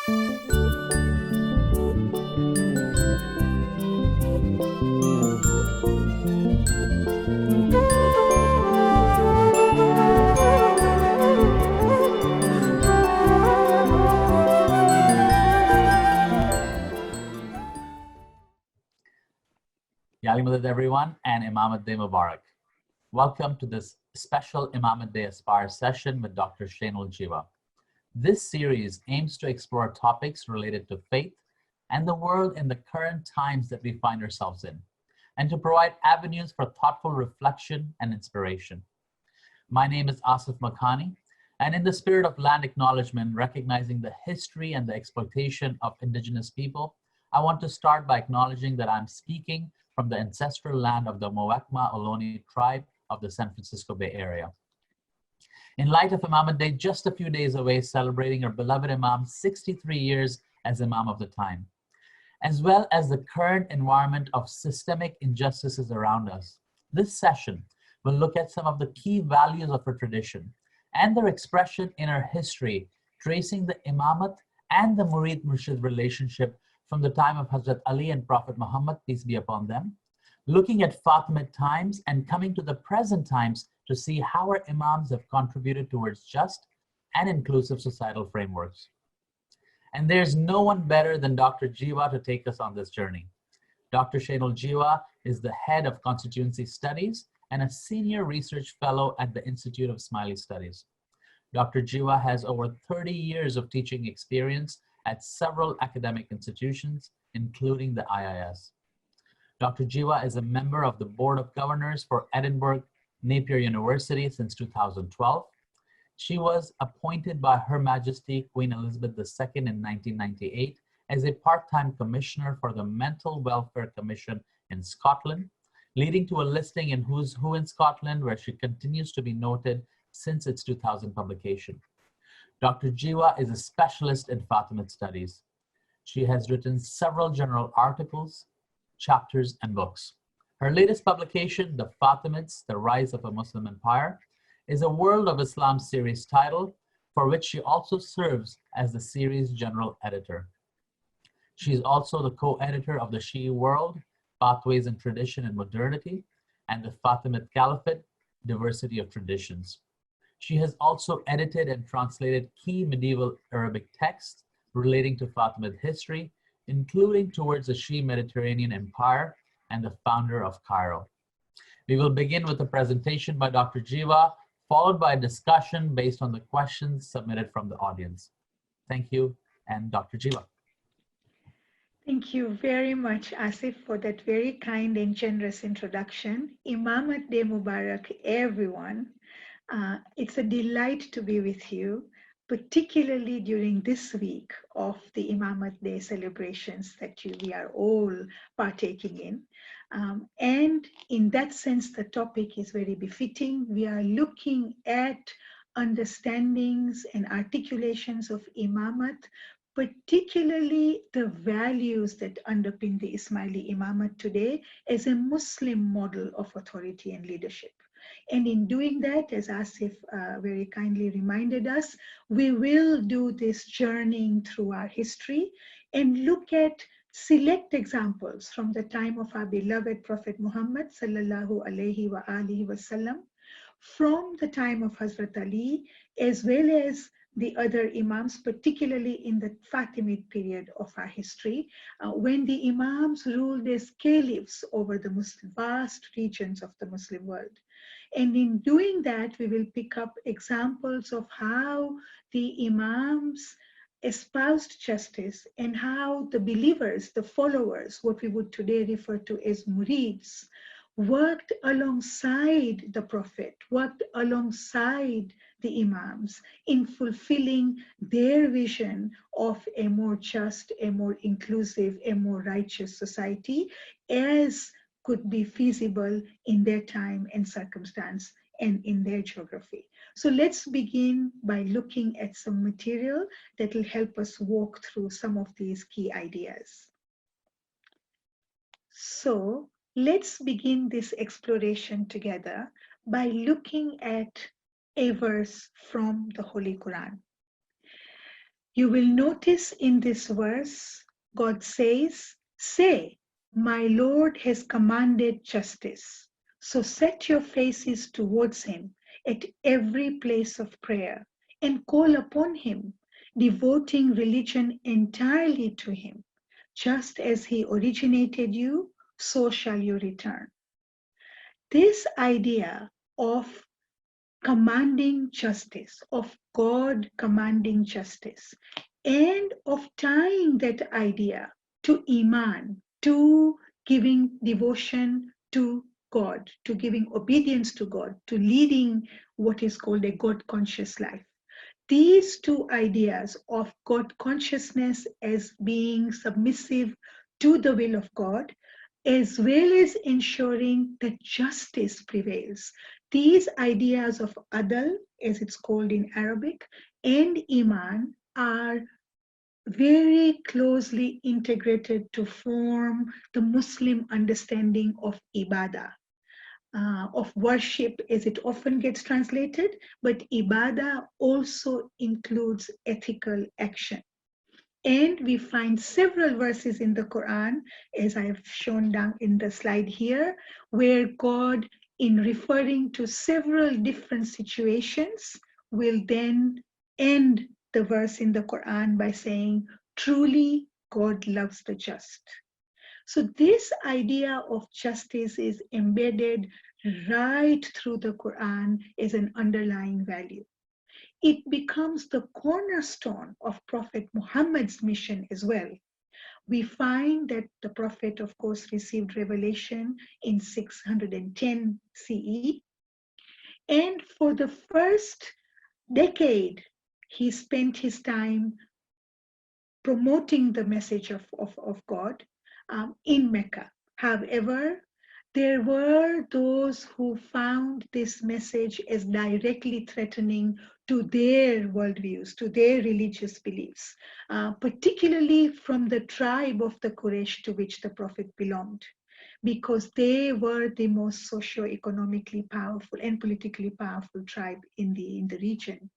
Yali everyone, and Imamat Day Mubarak. Welcome to this special Imamat Day Aspire session with Dr. Shainool Jiwa. This series aims to explore topics related to faith and the world in the current times that we find ourselves in, and to provide avenues for thoughtful reflection and inspiration. My name is Asif Makhani, and in the spirit of land acknowledgement, recognizing the history and the exploitation of indigenous people, I want to start by acknowledging that I'm speaking from the ancestral land of the Muwekma Ohlone tribe of the San Francisco Bay Area. In light of Imamat Day, just a few days away, celebrating our beloved Imam 63 years as Imam of the time, as well as the current environment of systemic injustices around us, this session will look at some of the key values of our tradition and their expression in our history, tracing the Imamat and the Murid-Murshid relationship from the time of Hazrat Ali and Prophet Muhammad, peace be upon them, looking at Fatimid times and coming to the present times to see how our Imams have contributed towards just and inclusive societal frameworks. And there's no one better than Dr. Jiwa to take us on this journey. Dr. Shainool Jiwa is the head of Constituency Studies and a senior research fellow at the Institute of Ismaili Studies. Dr. Jiwa has over 30 years of teaching experience at several academic institutions, including the IIS. Dr. Jiwa is a member of the Board of Governors for Edinburgh Napier University since 2012. She was appointed by Her Majesty Queen Elizabeth II in 1998 as a part-time commissioner for the Mental Welfare Commission in Scotland, leading to a listing in Who's Who in Scotland, where she continues to be noted since its 2000 publication. Dr. Jiwa is a specialist in Fatimid studies. She has written several journal articles, chapters, and books. Her latest publication, The Fatimids, The Rise of a Muslim Empire, is a World of Islam series title, for which she also serves as the series general editor. She is also the co-editor of the Shi'i World, Pathways in Tradition and Modernity, and the Fatimid Caliphate, Diversity of Traditions. She has also edited and translated key medieval Arabic texts relating to Fatimid history, including Towards the Shi'i Mediterranean Empire and the Founder of Cairo. We will begin with a presentation by Dr. Jiwa, followed by a discussion based on the questions submitted from the audience. Thank you, and Dr. Jiwa. Thank you very much, Asif, for that very kind and generous introduction. Imamat Day Mubarak, everyone. It's a delight to be with you, particularly during this week of the Imamat Day celebrations that we are all partaking in. And in that sense, the topic is very befitting. We are looking at understandings and articulations of Imamat, particularly the values that underpin the Ismaili Imamat today as a Muslim model of authority and leadership. And in doing that, as Asif very kindly reminded us, we will do this journeying through our history and look at select examples from the time of our beloved Prophet Muhammad sallallahu alaihi wa alihi wasallam, from the time of Hazrat Ali, as well as the other Imams, particularly in the Fatimid period of our history, when the Imams ruled as caliphs over the vast regions of the Muslim world. And in doing that, we will pick up examples of how the Imams espoused justice and how the believers, the followers, what we would today refer to as murids, worked alongside the Prophet, worked alongside the Imams in fulfilling their vision of a more just, a more inclusive, a more righteous society as could be feasible in their time and circumstance and in their geography. So let's begin by looking at some material that will help us walk through some of these key ideas. So let's begin this exploration together by looking at a verse from the Holy Quran. You will notice in this verse, God says, say, my Lord has commanded justice. So set your faces towards him at every place of prayer and call upon him, devoting religion entirely to him. Just as he originated you, so shall you return. This idea of commanding justice, of God commanding justice, and of tying that idea to Iman, to giving devotion to God, to giving obedience to God, to leading what is called a God conscious life. These two ideas of God consciousness as being submissive to the will of God, as well as ensuring that justice prevails. These ideas of adal, as it's called in Arabic, and iman are very closely integrated to form the Muslim understanding of ibadah, of worship as it often gets translated, but ibadah also includes ethical action. And we find several verses in the Quran, as I have shown down in the slide here, where God, in referring to several different situations, will then end the verse in the Quran by saying, truly God loves the just. So this idea of justice is embedded right through the Quran as an underlying value. It becomes the cornerstone of Prophet Muhammad's mission as well. We find that the Prophet, of course, received revelation in 610 CE. And for the first decade, he spent his time promoting the message of God in Mecca. However, there were those who found this message as directly threatening to their worldviews, to their religious beliefs, particularly from the tribe of the Quraysh to which the Prophet belonged, because they were the most socio-economically powerful and politically powerful tribe in the region.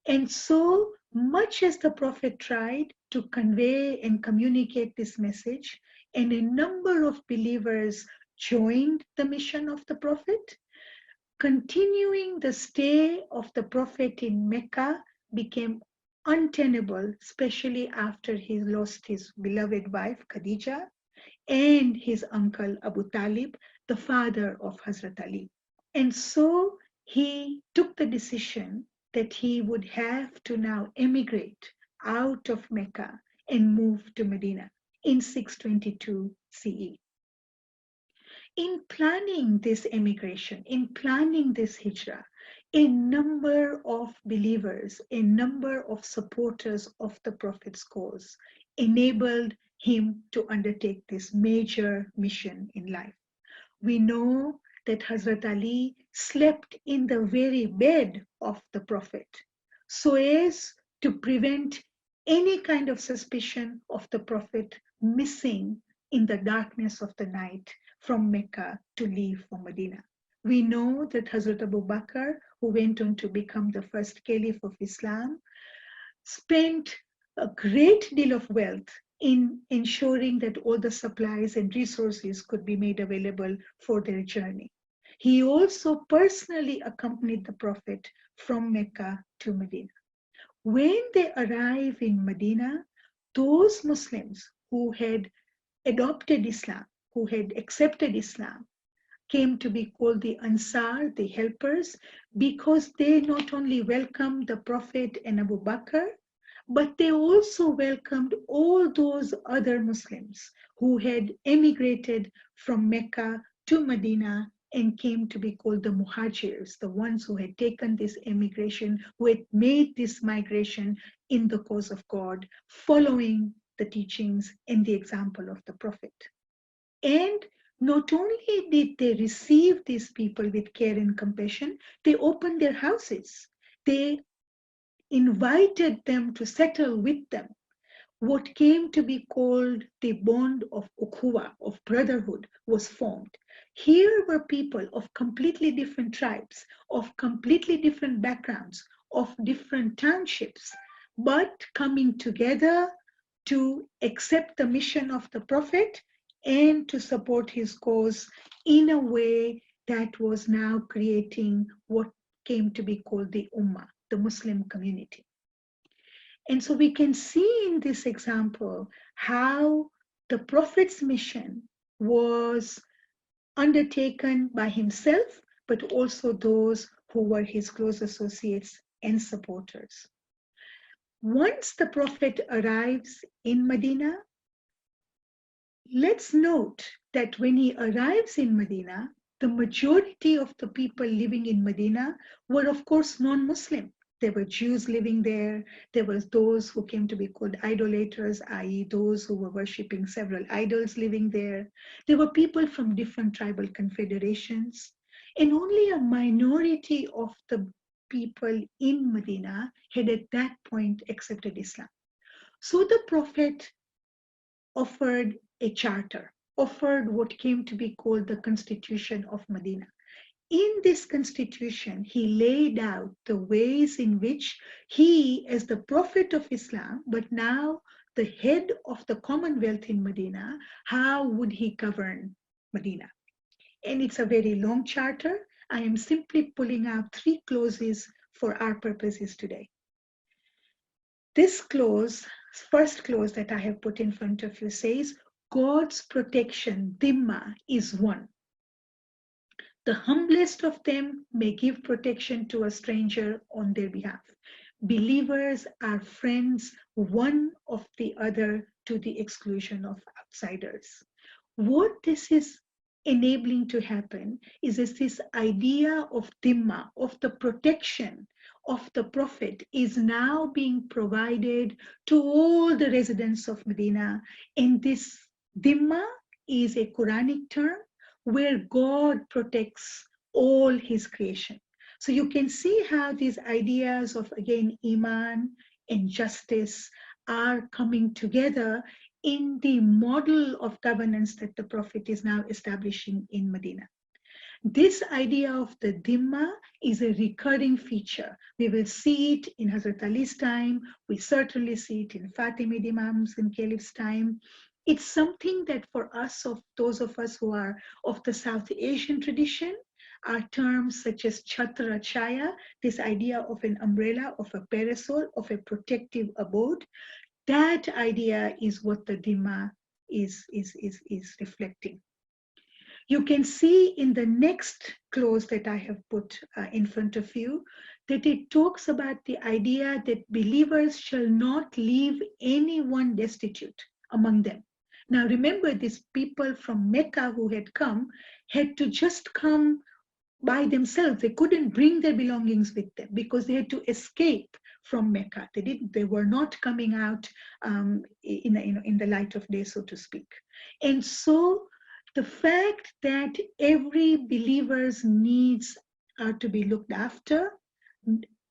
And so much as the Prophet tried to convey and communicate this message, and a number of believers joined the mission of the Prophet, continuing the stay of the Prophet in Mecca became untenable, especially after he lost his beloved wife Khadija and his uncle Abu Talib, the father of Hazrat Ali. And so he took the decision that he would have to now emigrate out of Mecca and move to Medina in 622 CE. In planning this emigration, in planning this hijrah, a number of believers, a number of supporters of the Prophet's cause enabled him to undertake this major mission in life. We know that Hazrat Ali slept in the very bed of the Prophet so as to prevent any kind of suspicion of the Prophet missing in the darkness of the night from Mecca to leave for Medina. We know that Hazrat Abu Bakr, who went on to become the first caliph of Islam, spent a great deal of wealth in ensuring that all the supplies and resources could be made available for their journey. He also personally accompanied the Prophet from Mecca to Medina. When they arrive in Medina, those Muslims who had adopted Islam, who had accepted Islam, came to be called the Ansar, the helpers, because they not only welcomed the Prophet and Abu Bakr, but they also welcomed all those other Muslims who had emigrated from Mecca to Medina and came to be called the Muhajirs, the ones who had taken this emigration, who had made this migration in the cause of God, following the teachings and the example of the Prophet. And not only did they receive these people with care and compassion, they opened their houses. They invited them to settle with them. What came to be called the bond of ukhuwa, of brotherhood, was formed. Here were people of completely different tribes, of completely different backgrounds, of different townships, but coming together to accept the mission of the Prophet and to support his cause in a way that was now creating what came to be called the Ummah, the Muslim community. And so we can see in this example how the Prophet's mission was undertaken by himself, but also those who were his close associates and supporters. Once the Prophet arrives in Medina, let's note that when he arrives in Medina, the majority of the people living in Medina were, of course, non-Muslim. There were Jews living there. There were those who came to be called idolaters, i.e. those who were worshipping several idols living there. There were people from different tribal confederations. And only a minority of the people in Medina had at that point accepted Islam. So the Prophet offered a charter, offered what came to be called the Constitution of Medina. In this constitution, he laid out the ways in which he, as the Prophet of Islam, but now the head of the Commonwealth in Medina, how would he govern Medina? And it's a very long charter. I am simply pulling out 3 clauses for our purposes today. This clause, first clause that I have put in front of you says, God's protection, dhimma, is one. The humblest of them may give protection to a stranger on their behalf. Believers are friends one of the other to the exclusion of outsiders. What this is enabling to happen is this idea of dhimma, of the protection of the Prophet, is now being provided to all the residents of Medina. And this dhimma is a Quranic term where God protects all his creation. So you can see how these ideas of, again, Iman and justice are coming together in the model of governance that the Prophet is now establishing in Medina. This idea of the dhimma is a recurring feature. We will see it in Hazrat Ali's time. We certainly see it in Fatimid Imams and Caliph's time. It's something that for us, of those of us who are of the South Asian tradition, are terms such as chhatra chaya, this idea of an umbrella, of a parasol, of a protective abode. That idea is what the dhimma is reflecting. You can see in the next clause that I have put in front of you that it talks about the idea that believers shall not leave anyone destitute among them. Now remember, these people from Mecca who had come had to just come by themselves. They couldn't bring their belongings with them because they had to escape from Mecca. They were not coming out in the light of day, so to speak. And so the fact that every believer's needs are to be looked after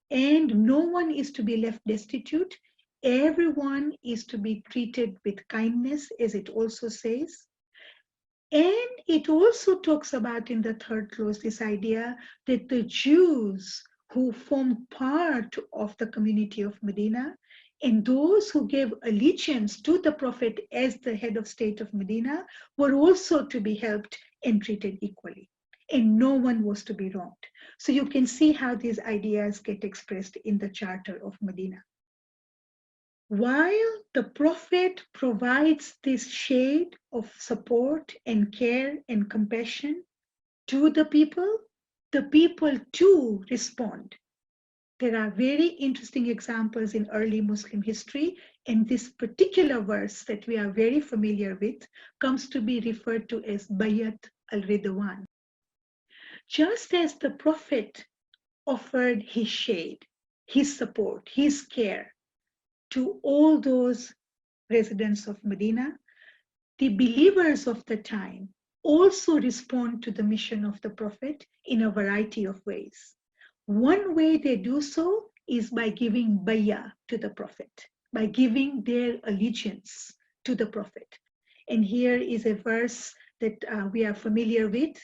and no one is to be left destitute, everyone is to be treated with kindness, as it also says. And it also talks about in the third clause this idea that the Jews who formed part of the community of Medina and those who gave allegiance to the Prophet as the head of state of Medina were also to be helped and treated equally. And no one was to be wronged. So you can see how these ideas get expressed in the Charter of Medina. While the Prophet provides this shade of support and care and compassion to the people too respond. There are very interesting examples in early Muslim history, and this particular verse that we are very familiar with comes to be referred to as Bayat al-Ridwan. Just as the Prophet offered his shade, his support, his care to all those residents of Medina, the believers of the time also respond to the mission of the Prophet in a variety of ways. One way they do so is by giving bayah to the Prophet, by giving their allegiance to the Prophet. And here is a verse that we are familiar with.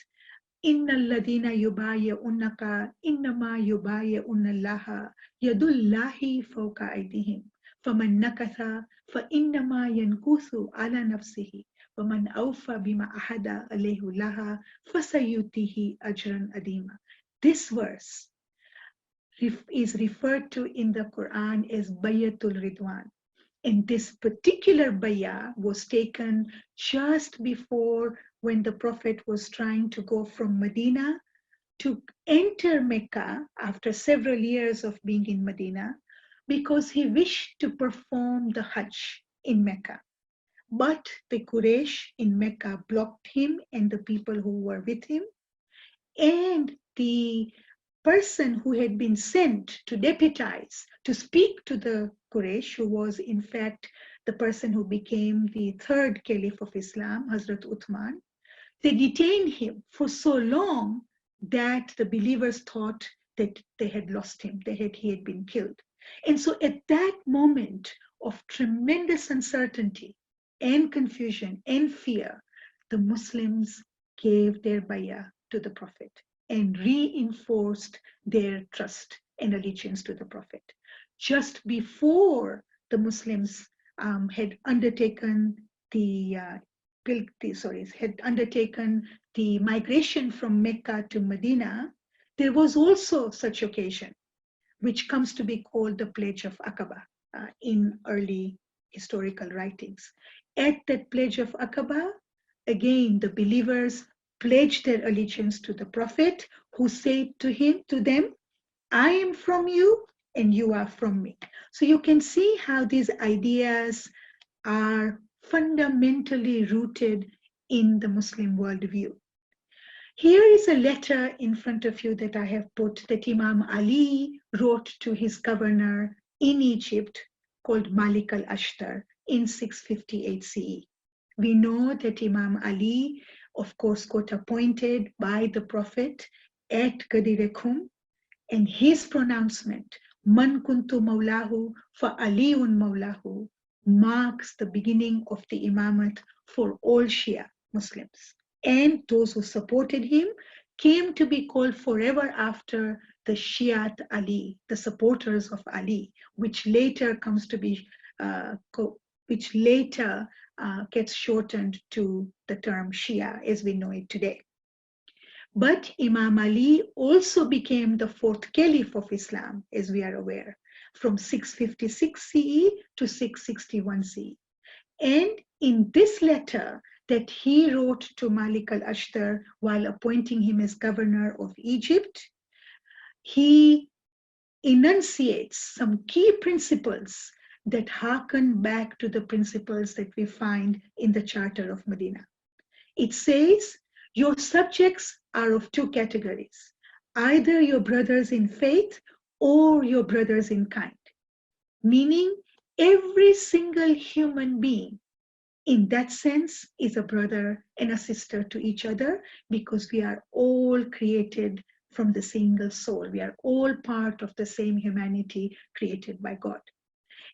Inna alladhina yubayi'unnaka innama yubayi'unna Allaha yadullahi fawqa aydihim. فَمَنْ نَكَثَ فَإِنَّمَا يَنْكُثُ عَلَى نَفْسِهِ وَمَنْ أَوْفَى بِمَا أَحَدَ عَلَيْهِ اللَّهَ فَسَيُؤْتِيهِ أَجْرًا عَظِيمًا. This verse is referred to in the Quran as Bayatul Ridwan. And this particular bayah was taken just before when the Prophet was trying to go from Medina to enter Mecca after several years of being in Medina, because he wished to perform the Hajj in Mecca. But the Quraysh in Mecca blocked him and the people who were with him. And the person who had been sent to deputize, to speak to the Quraysh, who was in fact the person who became the third caliph of Islam, Hazrat Uthman, they detained him for so long that the believers thought that they had lost him, he had been killed. And so at that moment of tremendous uncertainty and confusion and fear, the Muslims gave their bayah to the Prophet and reinforced their trust and allegiance to the Prophet. Just before the Muslims had undertaken the migration from Mecca to Medina, there was also such occasion, which comes to be called the Pledge of Aqaba in early historical writings. At that Pledge of Aqaba, again, the believers pledged their allegiance to the Prophet, who said to them, I am from you and you are from me. So you can see how these ideas are fundamentally rooted in the Muslim worldview. Here is a letter in front of you that I have put that Imam Ali wrote to his governor in Egypt called Malik al-Ashtar in 658 CE. We know that Imam Ali, of course, got appointed by the Prophet at Ghadir Khum, and his pronouncement, Man kuntu maulahu fa aliyun maulahu, marks the beginning of the Imamat for all Shia Muslims. And those who supported him came to be called forever after the Shiat Ali, the supporters of Ali, which later comes to be, gets shortened to the term Shia as we know it today. But Imam Ali also became the fourth caliph of Islam, as we are aware, from 656 CE to 661 CE. And in this letter that he wrote to Malik al-Ashtar while appointing him as governor of Egypt, he enunciates some key principles that harken back to the principles that we find in the Charter of Medina. It says, your subjects are of two categories, either your brothers in faith or your brothers in kind, meaning every single human being in that sense is a brother and a sister to each other, because we are all created from the single soul. We are all part of the same humanity created by God.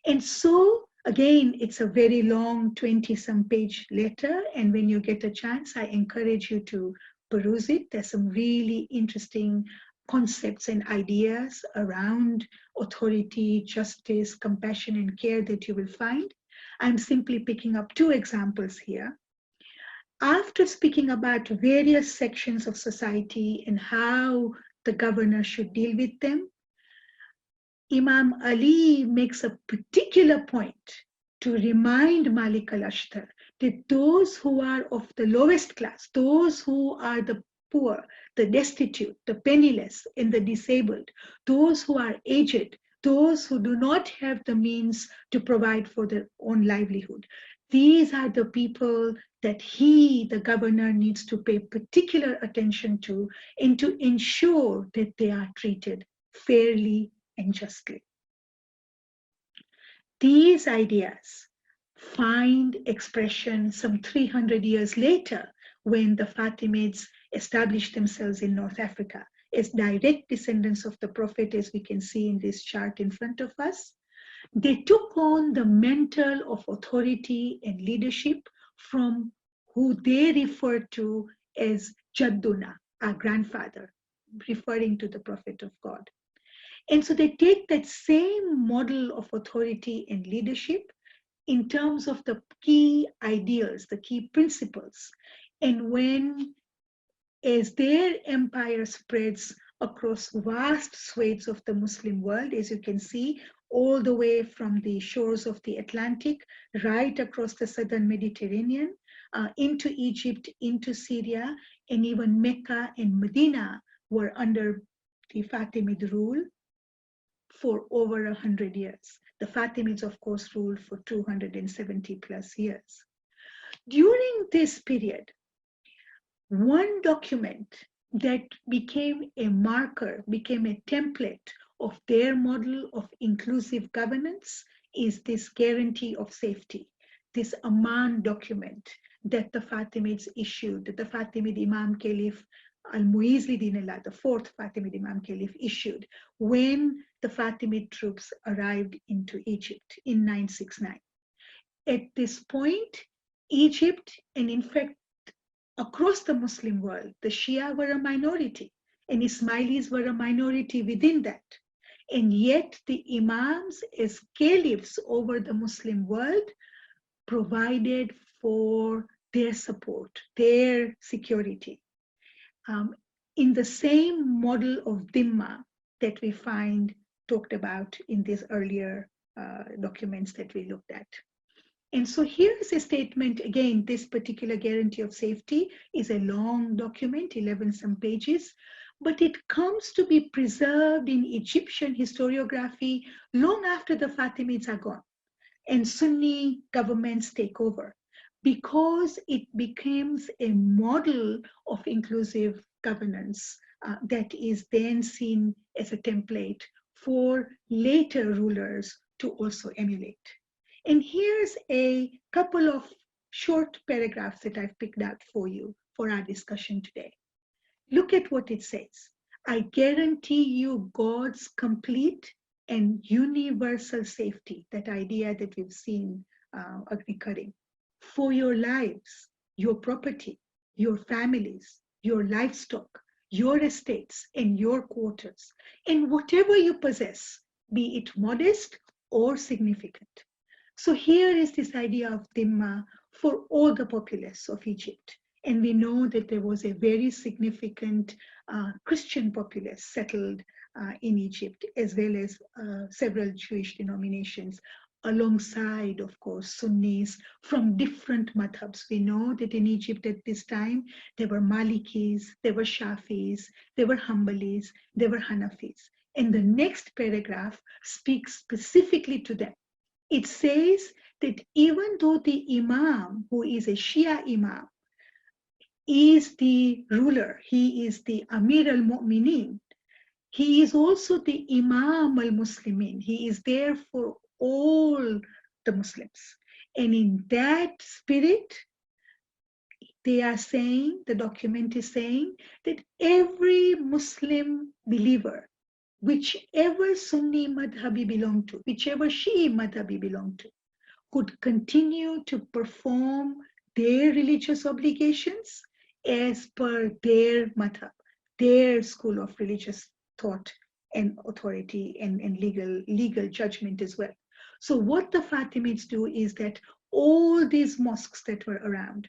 And so, again, it's a very long 20-some page letter. And when you get a chance, I encourage you to peruse it. There's some really interesting concepts and ideas around authority, justice, compassion, and care that you will find. I'm simply picking up two examples here. After speaking about various sections of society and how the governor should deal with them, Imam Ali makes a particular point to remind Malik al-Ashtar that those who are of the lowest class, those who are the poor, the destitute, the penniless, and the disabled, those who are aged, those who do not have the means to provide for their own livelihood, these are the people that he, the governor, needs to pay particular attention to and to ensure that they are treated fairly and justly. These ideas find expression some 300 years later when the Fatimids established themselves in North Africa as direct descendants of the Prophet, as we can see in this chart in front of us. They took on the mantle of authority and leadership from who they referred to as Jadduna, our grandfather, referring to the Prophet of God. And so they take that same model of authority and leadership in terms of the key ideals, the key principles. And as their empire spreads across vast swathes of the Muslim world, as you can see, all the way from the shores of the Atlantic, right across the southern Mediterranean, into Egypt, into Syria, and even Mecca and Medina were under the Fatimid rule for over 100 years. The Fatimids, of course, ruled for 270 plus years. During this period, one document that became a marker, became a template of their model of inclusive governance is this guarantee of safety, this Aman document that the Fatimids issued, that the Fatimid Imam Caliph Al-Muizli Dinallah, the fourth Fatimid Imam Caliph, issued when the Fatimid troops arrived into Egypt in 969. At this point, Egypt, and in fact, across the Muslim world, the Shia were a minority, and Ismailis were a minority within that. And yet the Imams, as caliphs over the Muslim world, provided for their support, their security. In the same model of Dhimma that we find talked about in these earlier documents that we looked at. And so here's a statement, again, this particular guarantee of safety is a long document, 11 some pages, but it comes to be preserved in Egyptian historiography long after the Fatimids are gone and Sunni governments take over, because it becomes a model of inclusive governance that is then seen as a template for later rulers to also emulate. And here's a couple of short paragraphs that I've picked out for you for our discussion today. Look at what it says. I guarantee you God's complete and universal safety, that idea that we've seen recurring, for your lives, your property, your families, your livestock, your estates, and your quarters, and whatever you possess, be it modest or significant. So here is this idea of Dhimma for all the populace of Egypt. And we know that there was a very significant Christian populace settled in Egypt, as well as several Jewish denominations, alongside, of course, Sunnis from different madhabs. We know that in Egypt at this time, there were Malikis, there were Shafis, there were Hanbalis, there were Hanafis. And the next paragraph speaks specifically to them. It says that even though the Imam, who is a Shia Imam, is the ruler, he is the Amir al-Mu'minin, he is also the Imam al-Muslimin. He is there for all the Muslims. And in that spirit, they are saying, the document is saying, that every Muslim believer, whichever Sunni madhabi belong to, whichever Shi'i madhabi belong to, could continue to perform their religious obligations as per their madhab, their school of religious thought and authority and legal judgment as well. So what the Fatimids do is that all these mosques that were around,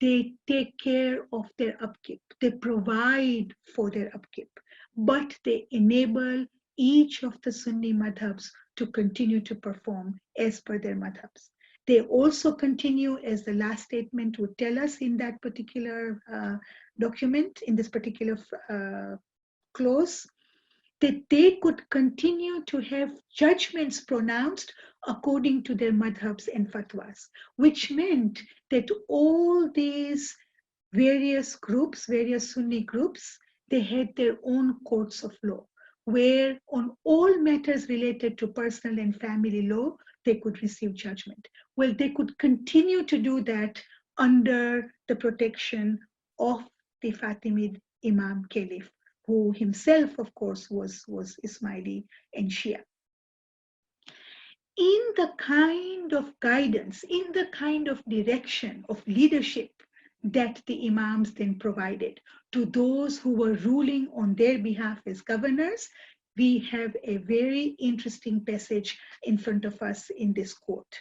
they take care of their upkeep. They provide for their upkeep, but they enable each of the Sunni madhabs to continue to perform as per their madhabs. They also continue, as the last statement would tell us in that particular document, in this particular clause, that they could continue to have judgments pronounced according to their madhabs and fatwas, which meant that all these various groups, various Sunni groups, they had their own courts of law, where on all matters related to personal and family law, they could receive judgment. Well, they could continue to do that under the protection of the Fatimid Imam Caliph, who himself, of course, was Ismaili and Shia. In the kind of guidance, in the kind of direction of leadership that the Imams then provided to those who were ruling on their behalf as governors, we have a very interesting passage in front of us in this quote.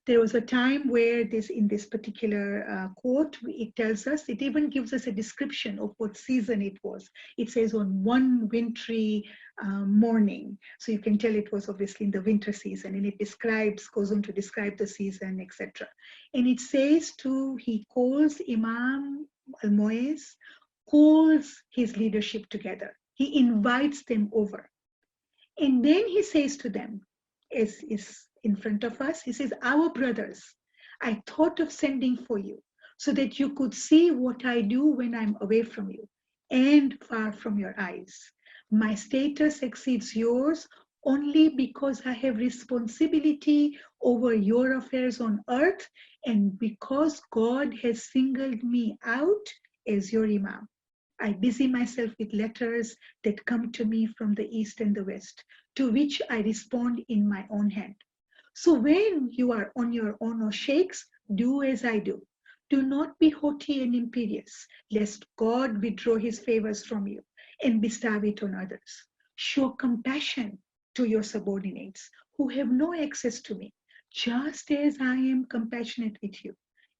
There was a time where in this particular quote, it tells us, it even gives us a description of what season it was. It says on one wintry morning. So you can tell it was obviously in the winter season, and it goes on to describe the season, etc. And it says he calls Imam al-Mu'izz, calls his leadership together. He invites them over. And then he says to them, is in front of us, he says, our brothers, I thought of sending for you so that you could see what I do when I'm away from you and far from your eyes. My status exceeds yours only because I have responsibility over your affairs on earth and because God has singled me out as your Imam. I busy myself with letters that come to me from the east and the west, to which I respond in my own hand. So when you are on your own, O sheikhs, do as I do. Do not be haughty and imperious, lest God withdraw his favors from you and bestow it on others. Show compassion to your subordinates who have no access to me, just as I am compassionate with you.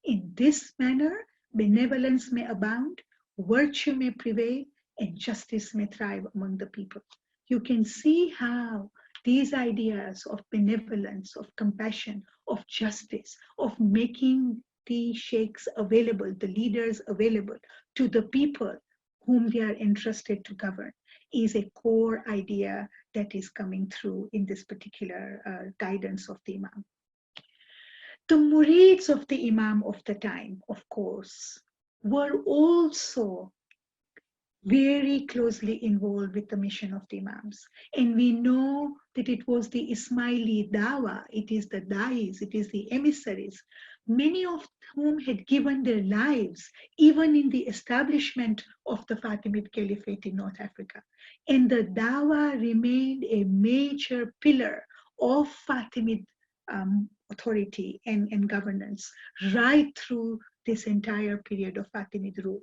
In this manner, benevolence may abound, virtue may prevail, and justice may thrive among the people. You can see how these ideas of benevolence, of compassion, of justice, of making the sheikhs available, the leaders available to the people whom they are entrusted to govern, is a core idea that is coming through in this particular guidance of the Imam. The murids of the Imam of the time, of course, were also very closely involved with the mission of the Imams. And we know that it was the Ismaili Dawa, it is the Dais, it is the emissaries, many of whom had given their lives even in the establishment of the Fatimid Caliphate in North Africa. And the Dawa remained a major pillar of Fatimid authority and governance right through this entire period of Fatimid rule.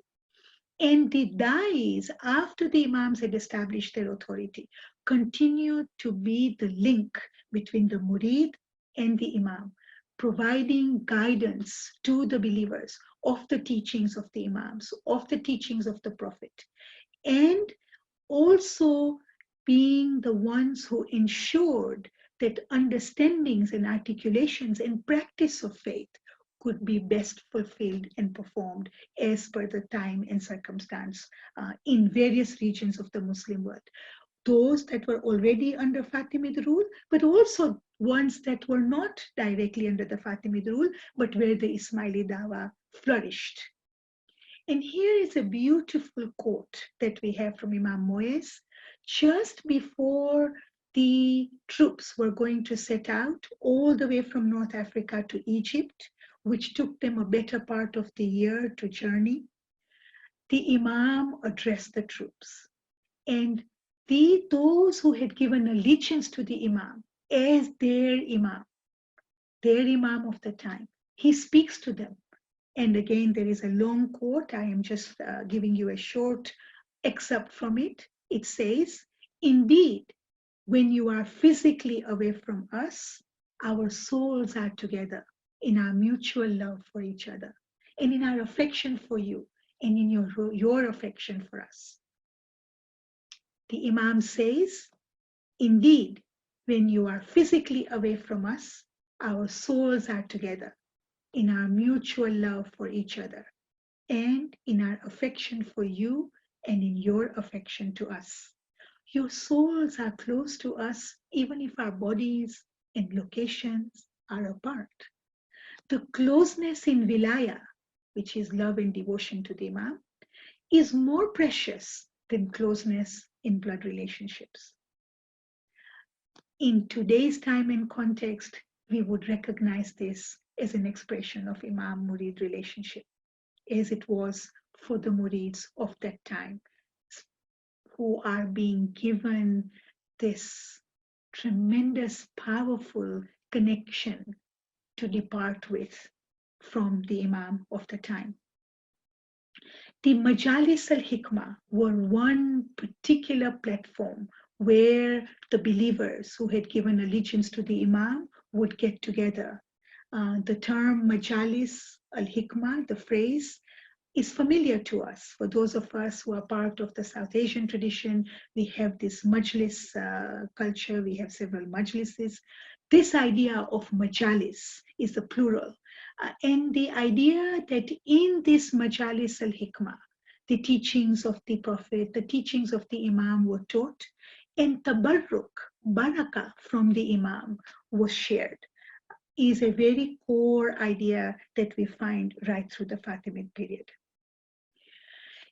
And the Dais, after the Imams had established their authority, continued to be the link between the Murid and the Imam, providing guidance to the believers of the teachings of the Imams, of the teachings of the Prophet, and also being the ones who ensured that understandings and articulations and practice of faith could be best fulfilled and performed as per the time and circumstance in various regions of the Muslim world. Those that were already under Fatimid rule, but also ones that were not directly under the Fatimid rule, but where the Ismaili Dawa flourished. And here is a beautiful quote that we have from Imam-murid just before the troops were going to set out all the way from North Africa to Egypt, which took them a better part of the year to journey. The Imam addressed the troops, and those who had given allegiance to the Imam as their Imam of the time, he speaks to them. And again, there is a long quote. I am just giving you a short excerpt from it. It says, indeed, when you are physically away from us, our souls are together in our mutual love for each other and in our affection for you and in your affection for us. The Imam says, indeed, when you are physically away from us, our souls are together in our mutual love for each other and in our affection for you and in your affection to us. Your souls are close to us even if our bodies and locations are apart. The closeness in wilaya, which is love and devotion to the Imam, is more precious than closeness in blood relationships. In today's time and context, we would recognize this as an expression of Imam-murid relationship, as it was for the murids of that time, who are being given this tremendous, powerful connection to depart with from the Imam of the time. The Majalis al-Hikmah were one particular platform where the believers who had given allegiance to the Imam would get together. The term Majalis al-Hikmah, the phrase, is familiar to us. For those of us who are part of the South Asian tradition, we have this majlis culture, we have several majlises. This idea of majalis is the plural. And the idea that in this majalis al-hikmah, the teachings of the Prophet, the teachings of the Imam were taught, and tabarruk, barakah from the Imam was shared, is a very core idea that we find right through the Fatimid period.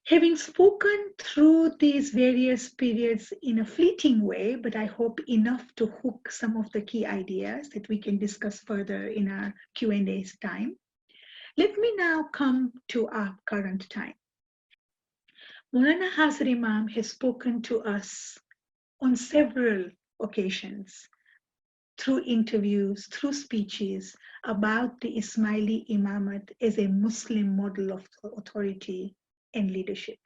Having spoken through these various periods in a fleeting way, but I hope enough to hook some of the key ideas that we can discuss further in our Q&A time, let me now come to our current time. Maulana Hazar Imam has spoken to us on several occasions through interviews, through speeches about the Ismaili Imamat as a Muslim model of authority and leadership.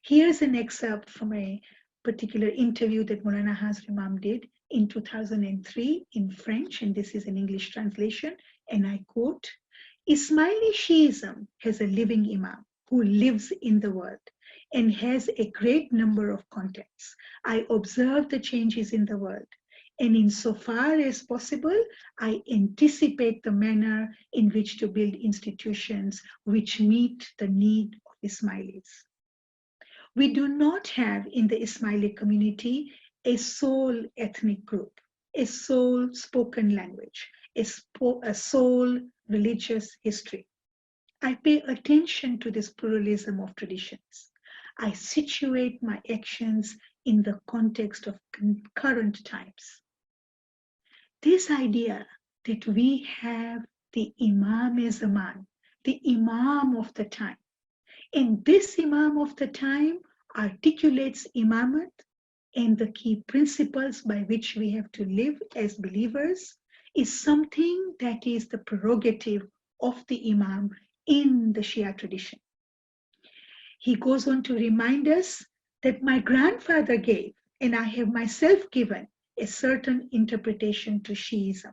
Here's an excerpt from a particular interview that Maulana Hazar Imam did in 2003 in French, and this is an English translation, and I quote, Ismaili Shiism has a living Imam who lives in the world and has a great number of contacts. I observe the changes in the world, and insofar as possible, I anticipate the manner in which to build institutions which meet the need of Ismailis. We do not have in the Ismaili community a sole ethnic group, a sole spoken language, a sole religious history. I pay attention to this pluralism of traditions. I situate my actions in the context of current times. This idea that we have the Imam-e-Zaman, the Imam of the time, and this Imam of the time articulates Imamat and the key principles by which we have to live as believers, is something that is the prerogative of the Imam in the Shia tradition. He goes on to remind us that my grandfather gave, and I have myself given, a certain interpretation to Shiism.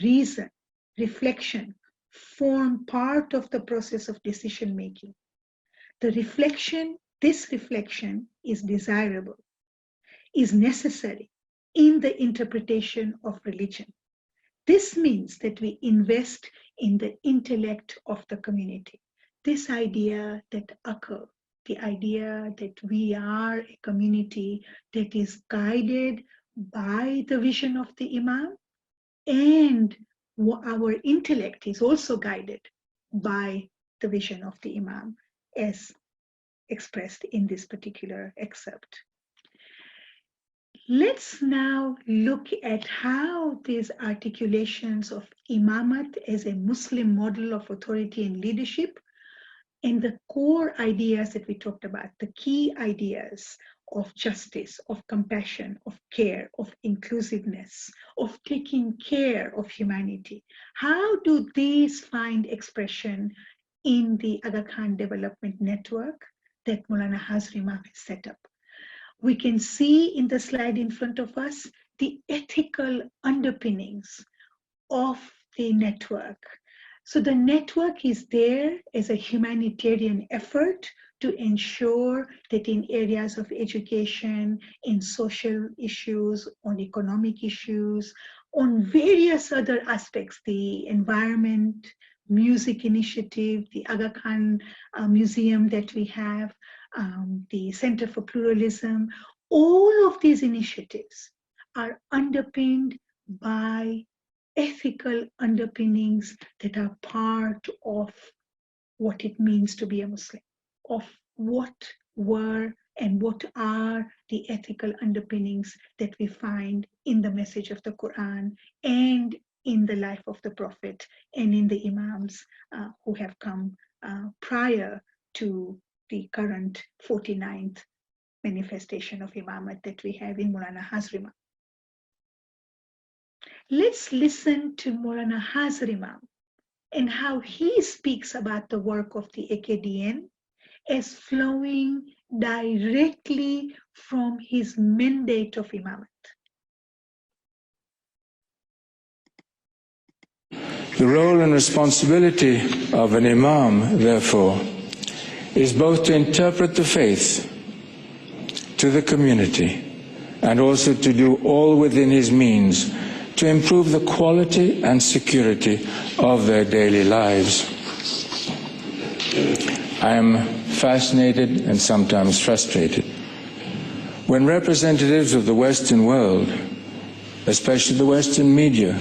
Reason, reflection form part of the process of decision making. This reflection is desirable, is necessary in the interpretation of religion. This means that we invest in the intellect of the community. This idea that occurs, the idea that we are a community that is guided by the vision of the Imam, and our intellect is also guided by the vision of the Imam, as expressed in this particular excerpt. Let's now look at how these articulations of Imamat as a Muslim model of authority and leadership, and the core ideas that we talked about, the key ideas of justice, of compassion, of care, of inclusiveness, of taking care of humanity. How do these find expression in the Aga Khan Development Network that Maulana Hazar Imam has set up? We can see in the slide in front of us the ethical underpinnings of the network. So the network is there as a humanitarian effort to ensure that in areas of education, in social issues, on economic issues, on various other aspects, the environment, music initiative, the Aga Khan Museum that we have, the Center for Pluralism, all of these initiatives are underpinned by ethical underpinnings that are part of what it means to be a Muslim, of what were and what are the ethical underpinnings that we find in the message of the Quran and in the life of the Prophet and in the Imams who have come prior to the current 49th manifestation of Imamat that we have in Maulana Hazar Imam. Let's listen to Maulana Hazar Imam and how he speaks about the work of the AKDN as flowing directly from his mandate of Imamat. The role and responsibility of an Imam, therefore, is both to interpret the faith to the community and also to do all within his means to improve the quality and security of their daily lives. I am fascinated and sometimes frustrated when representatives of the Western world, especially the Western media,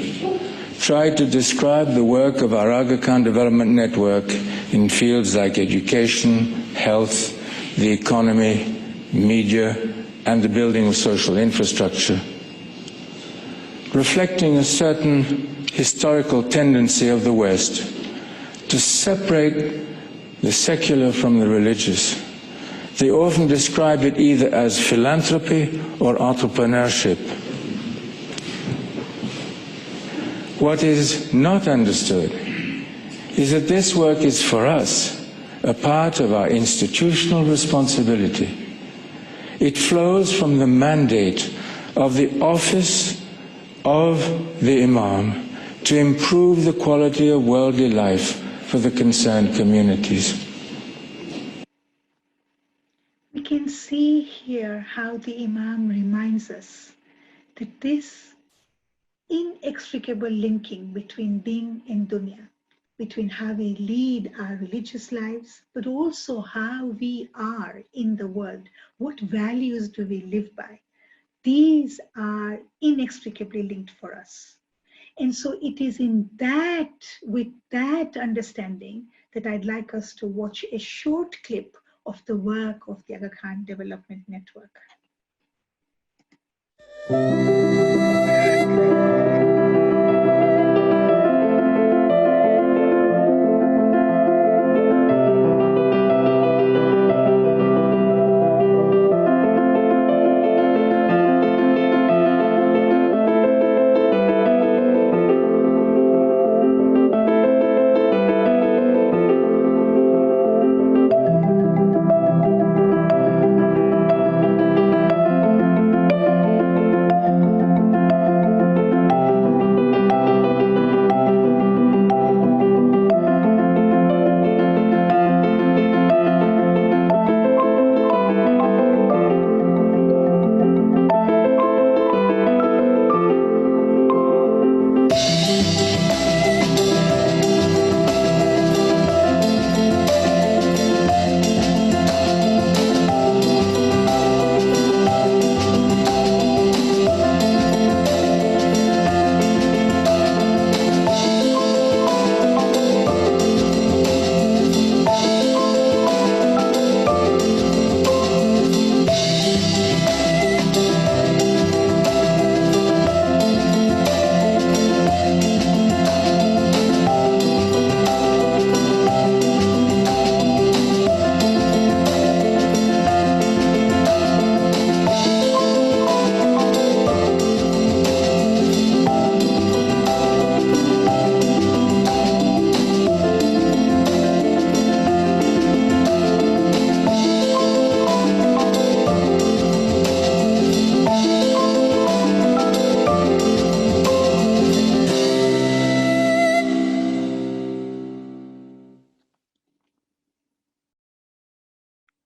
try to describe the work of our Aga Khan Development Network in fields like education, health, the economy, media, and the building of social infrastructure, reflecting a certain historical tendency of the West to separate the secular from the religious. They often describe it either as philanthropy or entrepreneurship. What is not understood is that this work is for us a part of our institutional responsibility. It flows from the mandate of the office of the Imam to improve the quality of worldly life for the concerned communities. We can see here how the Imam reminds us that this inextricable linking between Din and Dunya, between how we lead our religious lives, but also how we are in the world. What values do we live by? These are inextricably linked for us. And so it is with that understanding that I'd like us to watch a short clip of the work of the Aga Khan Development Network.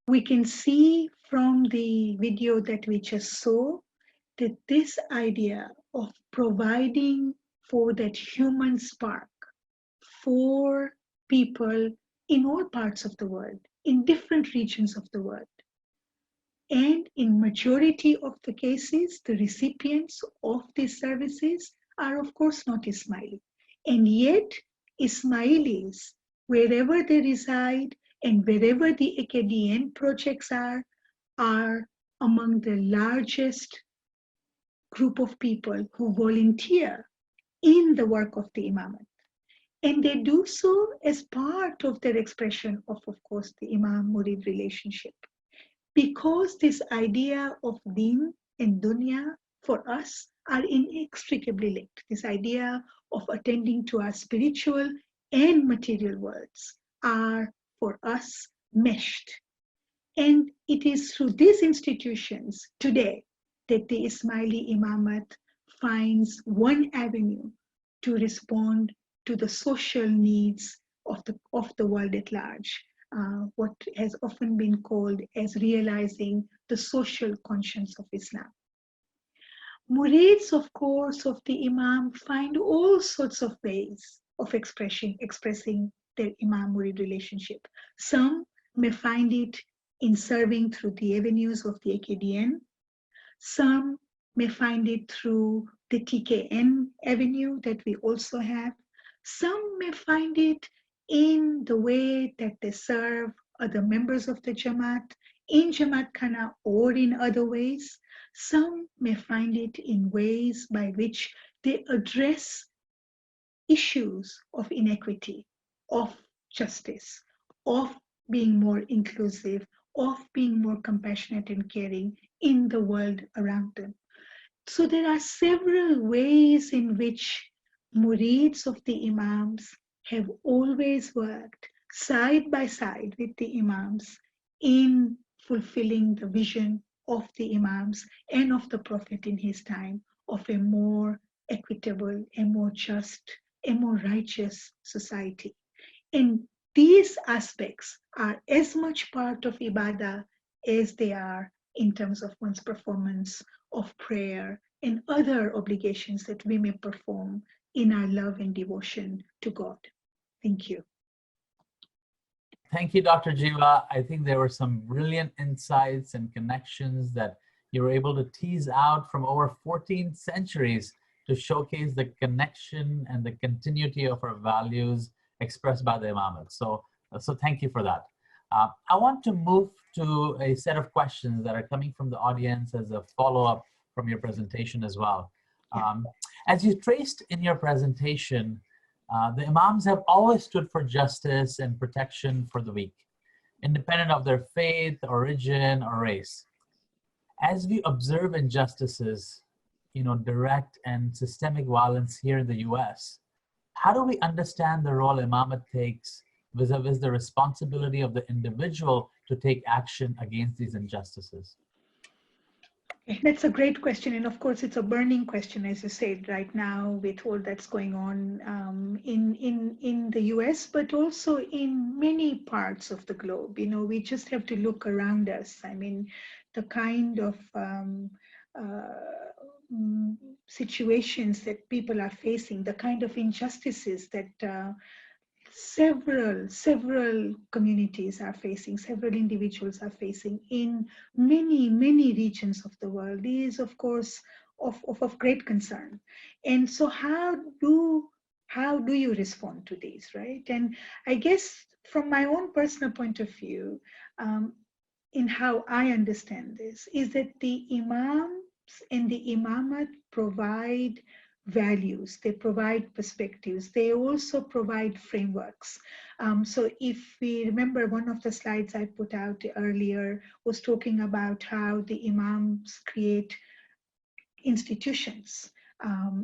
We can see from the video that we just saw that this idea of providing for that human spark for people in all parts of the world, in different regions of the world, and in majority of the cases, the recipients of these services are of course not Ismaili. And yet Ismailis, wherever they reside and wherever the AKDN projects are among the largest group of people who volunteer in the work of the Imamat. And they do so as part of their expression of course, the Imam-murid relationship. Because this idea of Din and Dunya for us are inextricably linked. This idea of attending to our spiritual and material worlds are for us meshed And it is through these institutions today that the Ismaili Imamat finds one avenue to respond to the social needs of the world at large, what has often been called as realizing the social conscience of Islam. Murids, of course, of the Imam find all sorts of ways of expressing their Imam-murid relationship. Some may find it in serving through the avenues of the AKDN. Some may find it through the TKN avenue that we also have. Some may find it in the way that they serve other members of the Jamaat, in Jamaat Khana or in other ways. Some may find it in ways by which they address issues of inequity, of justice, of being more inclusive, of being more compassionate and caring in the world around them. So there are several ways in which murids of the Imams have always worked side by side with the Imams in fulfilling the vision of the Imams and of the Prophet in his time of a more equitable, a more just, a more righteous society. And these aspects are as much part of Ibadah as they are in terms of one's performance of prayer and other obligations that we may perform in our love and devotion to God. Thank you. Thank you, Dr. Jiwa. I think there were some brilliant insights and connections that you were able to tease out from over 14 centuries to showcase the connection and the continuity of our values expressed by the Imamat. So thank you for that. I want to move to a set of questions that are coming from the audience as a follow-up from your presentation as well. As you traced in your presentation, the Imams have always stood for justice and protection for the weak, independent of their faith, origin, or race. As we observe injustices, direct and systemic violence here in the US, how do we understand the role Imamat takes vis-a-vis the responsibility of the individual to take action against these injustices? That's a great question. And of course, it's a burning question, as you said, right now with all that's going on in the US, but also in many parts of the globe. We just have to look around us. I mean, the kind of situations that people are facing, the kind of injustices that several communities are facing, several individuals are facing in many regions of the world is, of course, of great concern. And so how do you respond to these, right? And I guess from my own personal point of view, in how I understand this, is that the Imams and the Imamat provide values, they provide perspectives, they also provide frameworks. So if we remember, one of the slides I put out earlier was talking about how the Imams create institutions.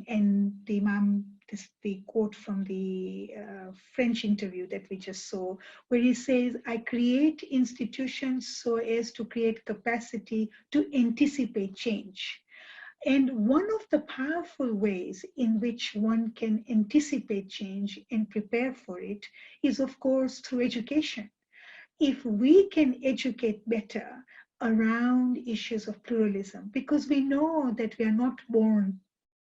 And the Imam, the quote from the French interview that we just saw, where he says, I create institutions so as to create capacity to anticipate change. And one of the powerful ways in which one can anticipate change and prepare for it is, of course, through education. If we can educate better around issues of pluralism, because we know that we are not born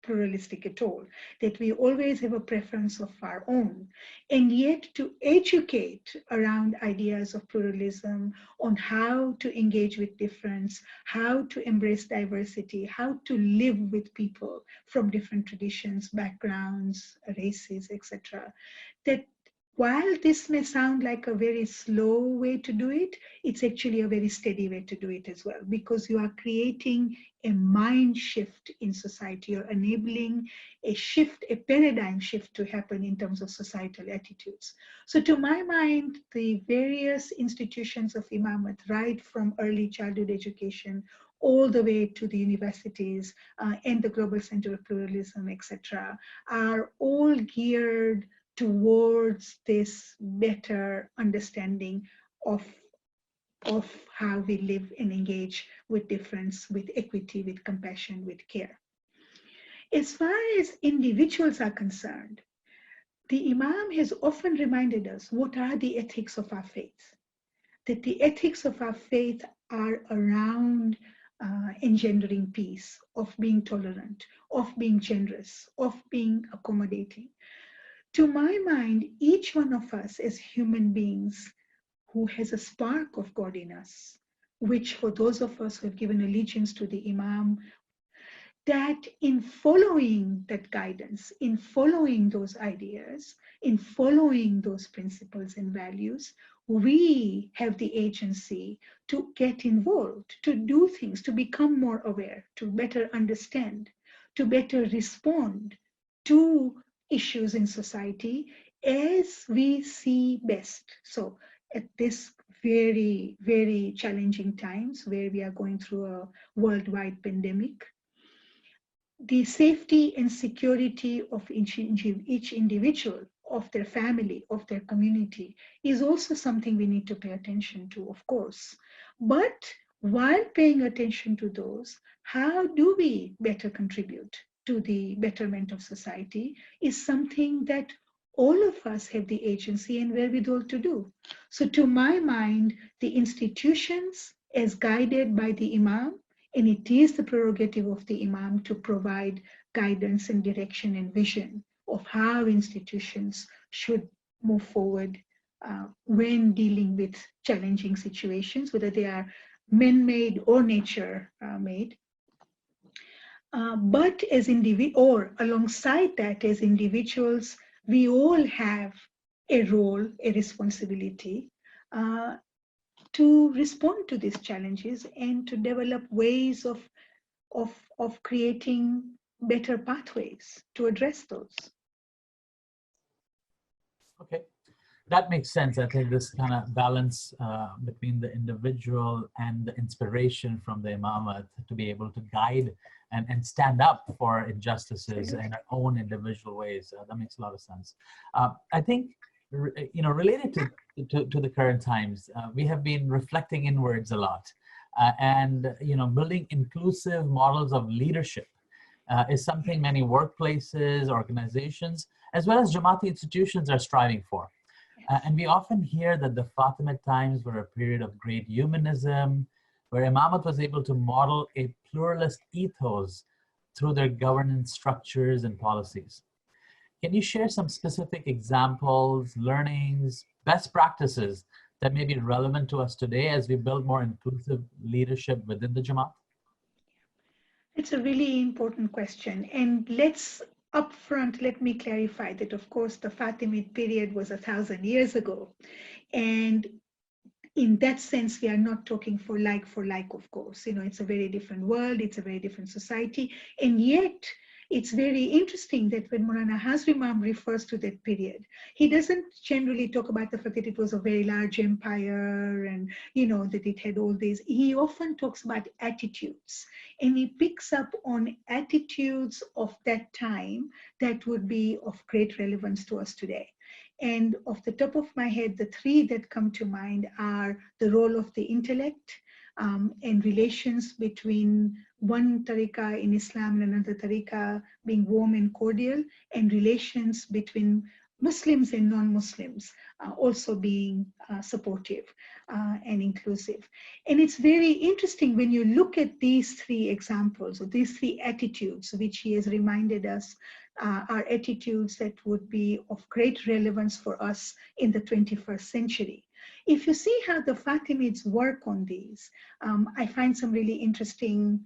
pluralistic at all, that we always have a preference of our own, and yet to educate around ideas of pluralism, on how to engage with difference, how to embrace diversity, how to live with people from different traditions, backgrounds, races, etc. That while this may sound like a very slow way to do it, it's actually a very steady way to do it as well, because you are creating a mind shift in society. You're enabling a shift, a paradigm shift to happen in terms of societal attitudes. So to my mind, the various institutions of Imamat, right from early childhood education all the way to the universities and the Global Center of Pluralism, etc., are all geared towards this better understanding of of how we live and engage with difference, with equity, with compassion, with care. As far as individuals are concerned, the Imam has often reminded us what are the ethics of our faith. That the ethics of our faith are around engendering peace, of being tolerant, of being generous, of being accommodating. To my mind, each one of us as human beings who has a spark of God in us, which for those of us who have given allegiance to the Imam, that in following that guidance, in following those ideas, in following those principles and values, we have the agency to get involved, to do things, to become more aware, to better understand, to better respond to issues in society as we see best. So at this very, very challenging times where we are going through a worldwide pandemic, the safety and security of each individual, of their family, of their community is also something we need to pay attention to, of course. But while paying attention to those, how do we better contribute to the betterment of society is something that all of us have the agency and wherewithal to do. So to my mind, the institutions as guided by the Imam, and it is the prerogative of the Imam to provide guidance and direction and vision of how institutions should move forward when dealing with challenging situations, whether they are man-made or nature-made. But as or alongside that, as individuals, we all have a role, a responsibility to respond to these challenges and to develop ways of creating better pathways to address those. Okay, that makes sense. I think this kind of balance between the individual and the inspiration from the Imamat to be able to guide and stand up for injustices in our own individual ways, that makes a lot of sense. I think, related to the current times, we have been reflecting inwards a lot, and building inclusive models of leadership is something many workplaces, organizations, as well as Jamaati institutions are striving for. And we often hear that the Fatimid times were a period of great humanism, where Imamat was able to model a pluralist ethos through their governance structures and policies. Can you share some specific examples, learnings, best practices that may be relevant to us today as we build more inclusive leadership within the Jamaat? It's a really important question. And upfront, let me clarify that, of course, the Fatimid period was 1,000 years ago. And in that sense, we are not talking for like, of course. It's a very different world. It's a very different society. And yet, it's very interesting that when Maulana Hazri Imam refers to that period, he doesn't generally talk about the fact that it was a very large empire and, that it had all these. He often talks about attitudes, and he picks up on attitudes of that time that would be of great relevance to us today. And off the top of my head, the three that come to mind are the role of the intellect, and relations between one tariqah in Islam and another tariqah being warm and cordial, and relations between Muslims and non-Muslims also being supportive and inclusive. And it's very interesting when you look at these three examples, or these three attitudes, which he has reminded us are attitudes that would be of great relevance for us in the 21st century. If you see how the Fatimids work on these, I find some really interesting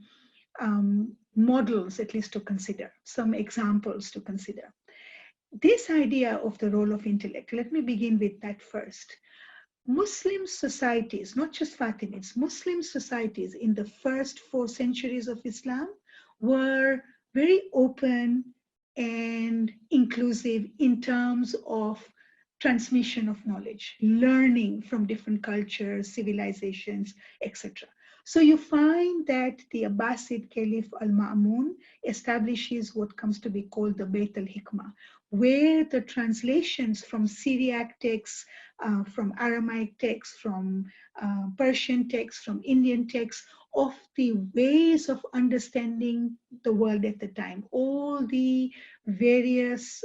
models, at least to consider, some examples to consider. This idea of the role of intellect, let me begin with that first. Muslim societies, not just Fatimids, Muslim societies in the first 4 centuries of Islam were very open and inclusive in terms of transmission of knowledge, learning from different cultures, civilizations, etc. So you find that the Abbasid Caliph Al-Ma'mun establishes what comes to be called the Bayt al-Hikmah, where the translations from Syriac texts, from Aramaic texts, from Persian texts, from Indian texts, of the ways of understanding the world at the time, all the various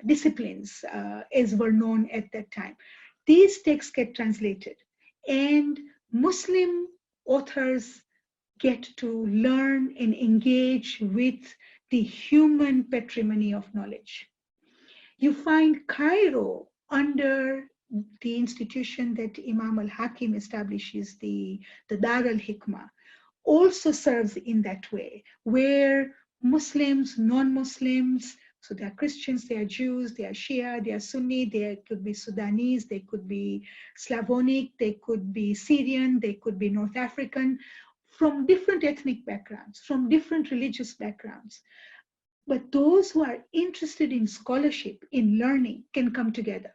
disciplines as were known at that time. These texts get translated, and Muslim authors get to learn and engage with the human patrimony of knowledge. You find Cairo under the institution that Imam al-Hakim establishes, the Dar al-Hikmah, also serves in that way, where Muslims, non-Muslims, so they are Christians, they are Jews, they are Shia, they are Sunni, they could be Sudanese, they could be Slavonic, they could be Syrian, they could be North African, from different ethnic backgrounds, from different religious backgrounds. But those who are interested in scholarship, in learning, can come together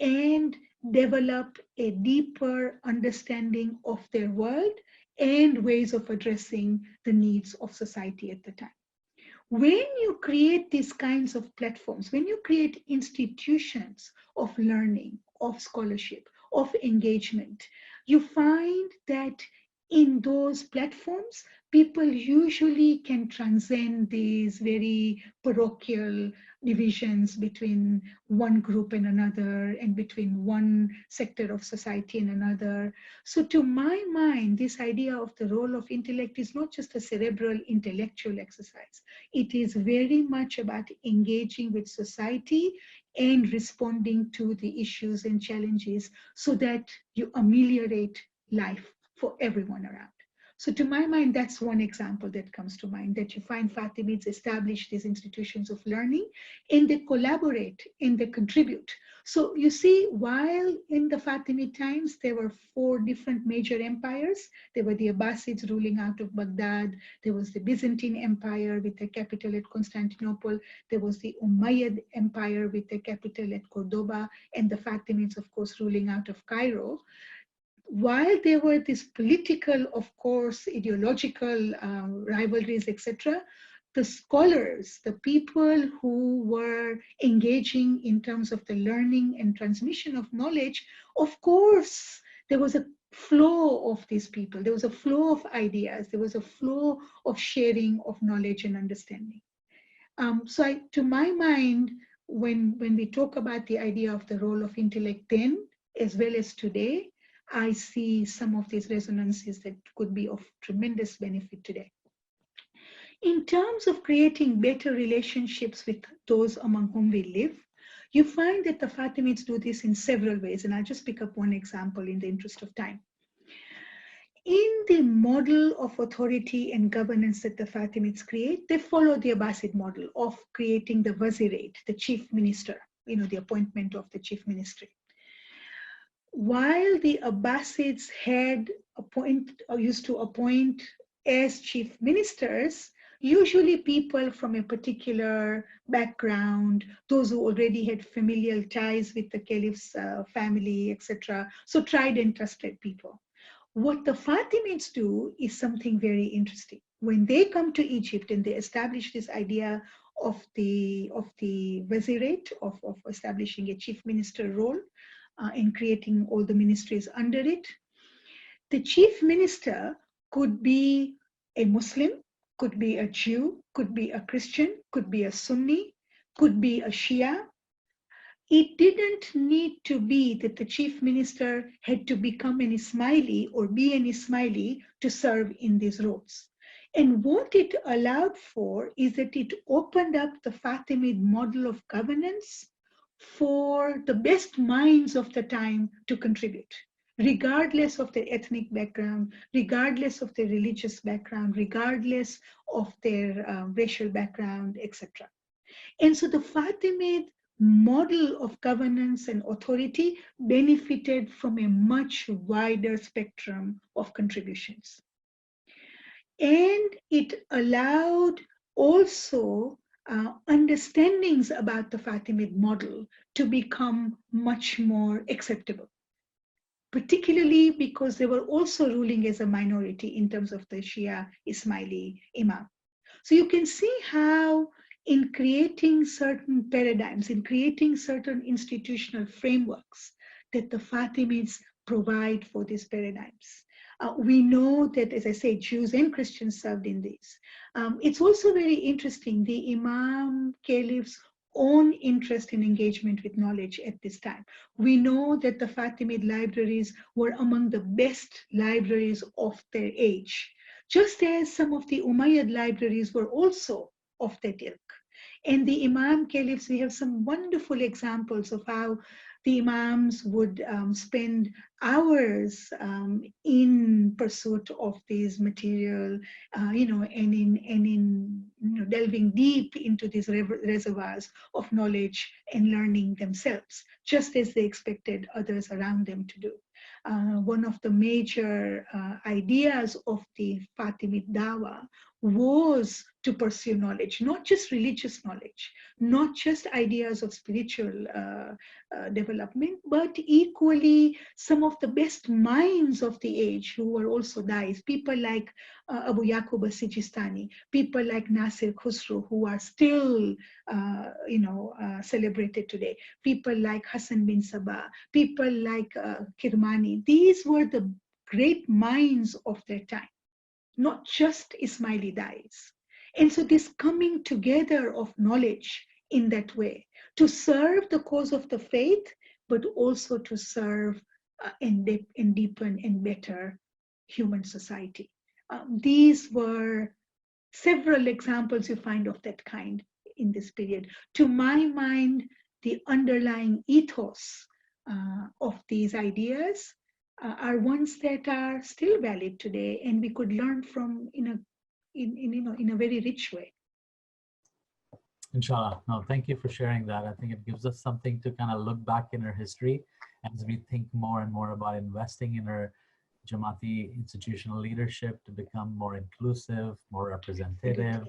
and develop a deeper understanding of their world and ways of addressing the needs of society at the time. When you create these kinds of platforms, when you create institutions of learning, of scholarship, of engagement, you find that in those platforms, people usually can transcend these very parochial divisions between one group and another, and between one sector of society and another. So to my mind, this idea of the role of intellect is not just a cerebral intellectual exercise. It is very much about engaging with society and responding to the issues and challenges so that you ameliorate life for everyone around. So to my mind, that's one example that comes to mind, that you find Fatimids establish these institutions of learning, and they collaborate and they contribute. So you see, while in the Fatimid times, there were 4 different major empires. There were the Abbasids ruling out of Baghdad. There was the Byzantine Empire with their capital at Constantinople. There was the Umayyad Empire with their capital at Cordoba, and the Fatimids, of course, ruling out of Cairo. While there were these political, of course, ideological rivalries, etc., the scholars, the people who were engaging in terms of the learning and transmission of knowledge, of course, there was a flow of these people. There was a flow of ideas. There was a flow of sharing of knowledge and understanding. To my mind, when we talk about the idea of the role of intellect then, as well as today, I see some of these resonances that could be of tremendous benefit today. In terms of creating better relationships with those among whom we live, you find that the Fatimids do this in several ways, and I'll just pick up one example in the interest of time. In the model of authority and governance that the Fatimids create, they follow the Abbasid model of creating the Wazirate, the chief minister, the appointment of the chief ministry. While the Abbasids used to appoint as chief ministers, usually people from a particular background, those who already had familial ties with the caliph's family, etc. So tried and trusted people. What the Fatimids do is something very interesting. When they come to Egypt and they establish this idea of the Wazirate, of establishing a chief minister role, in creating all the ministries under it. The chief minister could be a Muslim, could be a Jew, could be a Christian, could be a Sunni, could be a Shia. It didn't need to be that the chief minister had to become an Ismaili or be an Ismaili to serve in these roles. And what it allowed for is that it opened up the Fatimid model of governance for the best minds of the time to contribute, regardless of their ethnic background, regardless of their religious background, regardless of their racial background, etc. And so the Fatimid model of governance and authority benefited from a much wider spectrum of contributions. And it allowed also understandings about the Fatimid model to become much more acceptable, particularly because they were also ruling as a minority in terms of the Shia Ismaili Imam. So you can see how in creating certain paradigms, in creating certain institutional frameworks that the Fatimids provide for these paradigms. We know that, as I say, Jews and Christians served in these. It's also very interesting, the Imam Caliph's own interest in engagement with knowledge at this time. We know that the Fatimid libraries were among the best libraries of their age, just as some of the Umayyad libraries were also of that ilk. And the Imam Caliphs, we have some wonderful examples of how the Imams would spend hours in pursuit of these material, and in delving deep into these reservoirs of knowledge and learning themselves, just as they expected others around them to do. One of the major ideas of the Fatimid Dawa was to pursue knowledge, not just religious knowledge, not just ideas of spiritual development, but equally some of the best minds of the age who were also dais, people like Abu Yaqub as-Sijistani, people like Nasir Khusro, who are still celebrated today, people like Hassan bin Sabah, people like Kirmani. These were the great minds of their time, not just Ismaili dais. And so this coming together of knowledge in that way to serve the cause of the faith, but also to serve and deepen and better human society. These were several examples you find of that kind in this period. To my mind, the underlying ethos of these ideas are ones that are still valid today, and we could learn from in a very rich way. Inshallah. No, thank you for sharing that. I think it gives us something to kind of look back in our history as we think more and more about investing in our Jamaati institutional leadership to become more inclusive, more representative,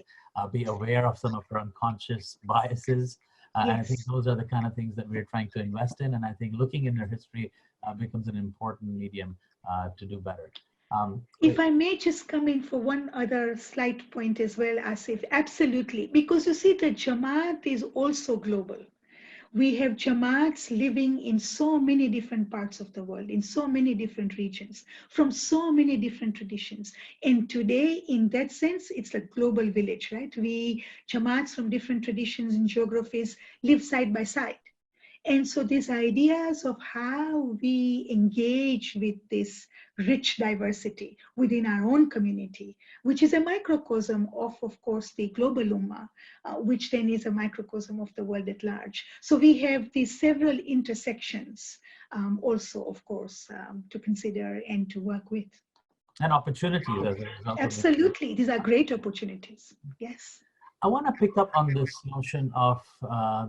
be aware of some of our unconscious biases. And I think those are the kind of things that we're trying to invest in. And I think looking in their history becomes an important medium to do better. If I may just come in for one other slight point as well, Asif, absolutely. Because you see, the Jamaat is also global. We have Jamaats living in so many different parts of the world, in so many different regions, from so many different traditions. And today, in that sense, it's a global village, right? We Jamaats from different traditions and geographies live side by side. And so these ideas of how we engage with this rich diversity within our own community, which is a microcosm of course, the global ummah, which then is a microcosm of the world at large. So we have these several intersections also, of course, to consider and to work with. And opportunities as a result. Absolutely, these are great opportunities, yes. I want to pick up on this notion of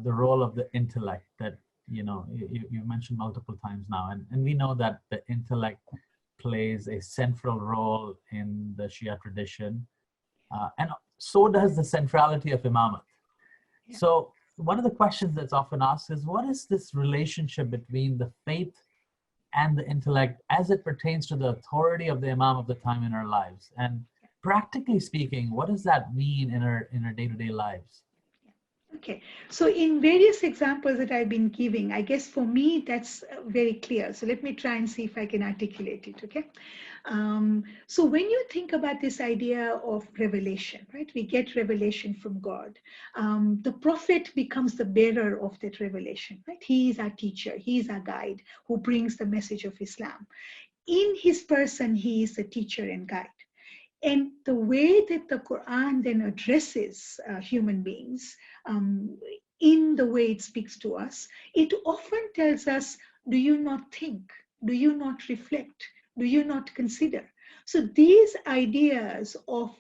the role of the intellect that, you mentioned multiple times now. And we know that the intellect plays a central role in the Shia tradition. And so does the centrality of Imamat. Yeah. So one of the questions that's often asked is, what is this relationship between the faith and the intellect as it pertains to the authority of the Imam of the time in our lives? And practically speaking, what does that mean in our day-to-day lives? Okay, so in various examples that I've been giving, I guess for me that's very clear. So let me try and see if I can articulate it, okay? So when you think about this idea of revelation, right? We get revelation from God. The prophet becomes the bearer of that revelation, right? He is our teacher, he is our guide who brings the message of Islam. In his person, he is the teacher and guide. And the way that the Quran then addresses human beings in the way it speaks to us, it often tells us, do you not think? Do you not reflect? Do you not consider? So these ideas of,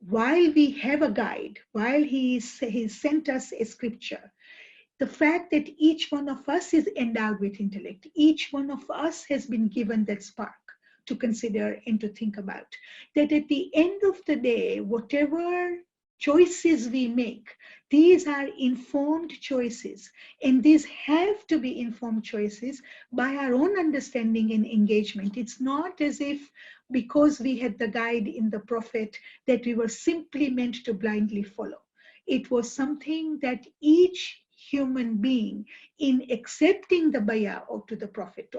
while we have a guide, while he sent us a scripture, the fact that each one of us is endowed with intellect, each one of us has been given that spark to consider and to think about, that at the end of the day, whatever choices we make, these are informed choices, and these have to be informed choices by our own understanding and engagement. It's not as if because we had the guide in the prophet that we were simply meant to blindly follow. It was something that each human being, in accepting the bayah to the Prophet,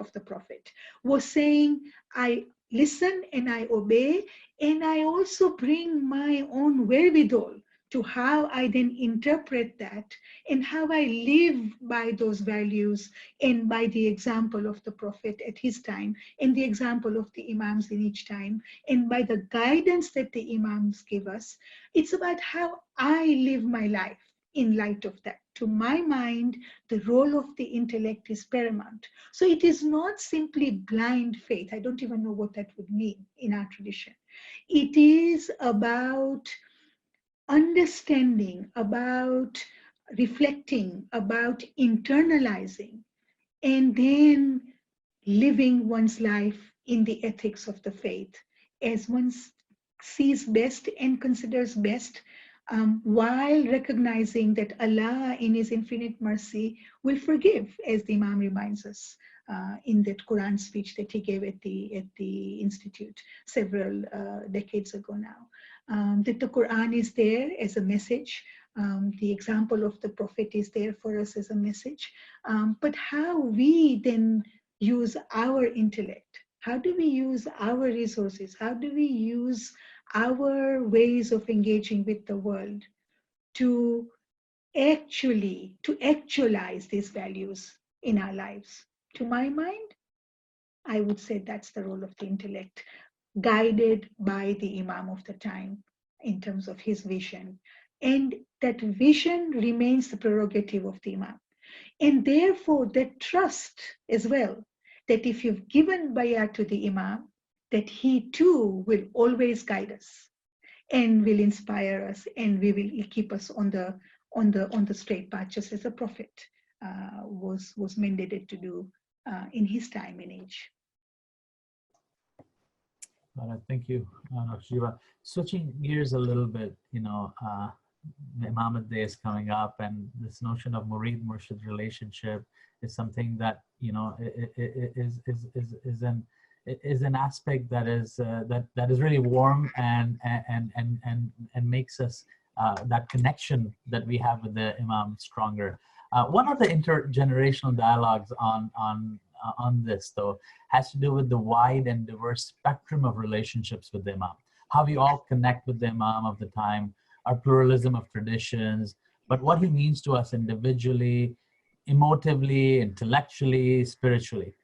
was saying, I listen and I obey, and I also bring my own wherewithal to how I then interpret that and how I live by those values and by the example of the Prophet at his time and the example of the Imams in each time and by the guidance that the Imams give us. It's about how I live my life in light of that. To my mind, the role of the intellect is paramount. So it is not simply blind faith. I don't even know what that would mean in our tradition. It is about understanding, about reflecting, about internalizing, and then living one's life in the ethics of the faith as one sees best and considers best, while recognizing that Allah in his infinite mercy will forgive, as the Imam reminds us in that Quran speech that he gave at the Institute several decades ago now. That the Quran is there as a message. The example of the Prophet is there for us as a message. But how we then use our intellect, how do we use our resources, how do we use our ways of engaging with the world to actualize these values in our lives? To my mind, I would say that's the role of the intellect, guided by the Imam of the time in terms of his vision. And that vision remains the prerogative of the Imam. And therefore, that trust as well, that if you've given bayah to the Imam, that he too will always guide us and will inspire us, and will keep us on the straight path, just as the Prophet was mandated to do in his time and age. Thank you, Dr. Jiwa. Switching gears a little bit, the Imamat Day is coming up, and this notion of Murid-Murshid relationship is something that is an aspect that is really warm and makes us that connection that we have with the Imam stronger. One of the intergenerational dialogues on this, though, has to do with the wide and diverse spectrum of relationships with the Imam. How we all connect with the Imam of the time, our pluralism of traditions, but what he means to us individually, emotively, intellectually, spiritually.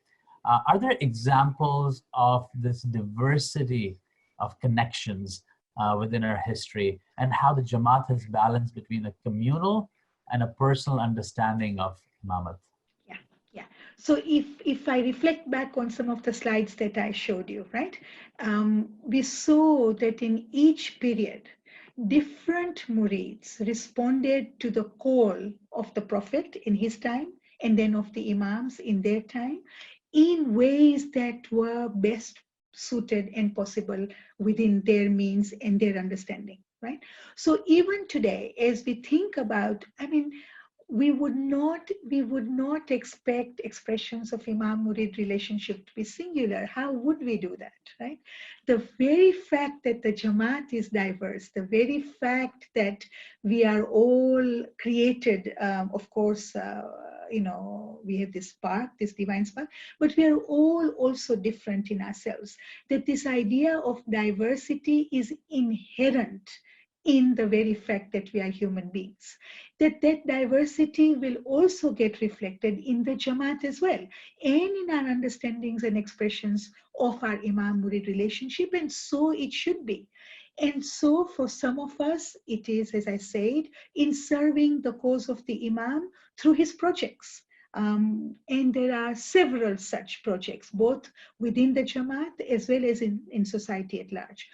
Are there examples of this diversity of connections within our history, and how the Jamaat has balanced between a communal and a personal understanding of Imamat? Yeah. So if I reflect back on some of the slides that I showed you, right, we saw that in each period, different murids responded to the call of the Prophet in his time and then of the Imams in their time in ways that were best suited and possible within their means and their understanding, right? So even today, as we think about, we would not expect expressions of Imam-murid relationship to be singular. How would we do that, right? The very fact that the Jamaat is diverse, the very fact that we are all created, of course, we have this spark, this divine spark, but we are all also different in ourselves. That this idea of diversity is inherent in the very fact that we are human beings. That diversity will also get reflected in the Jamaat as well, and in our understandings and expressions of our Imam-murid relationship, and so it should be. And so for some of us, it is, as I said, in serving the cause of the Imam through his projects. And there are several such projects, both within the Jamaat as well as in society at large.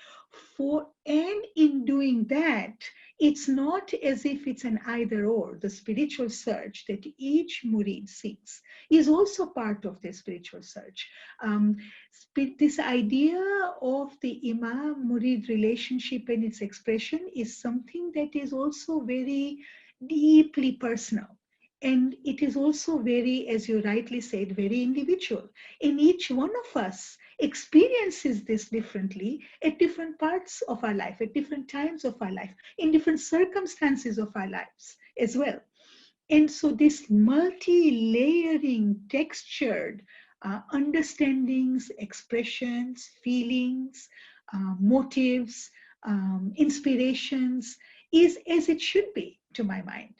And in doing that, it's not as if it's an either or. The spiritual search that each murid seeks is also part of their spiritual search. This idea of the Imam-murid relationship and its expression is something that is also very deeply personal. And it is also very, as you rightly said, very individual. And each one of us experiences this differently at different parts of our life, at different times of our life, in different circumstances of our lives as well. And so this multi-layering, textured understandings, expressions, feelings, motives, inspirations is as it should be, to my mind.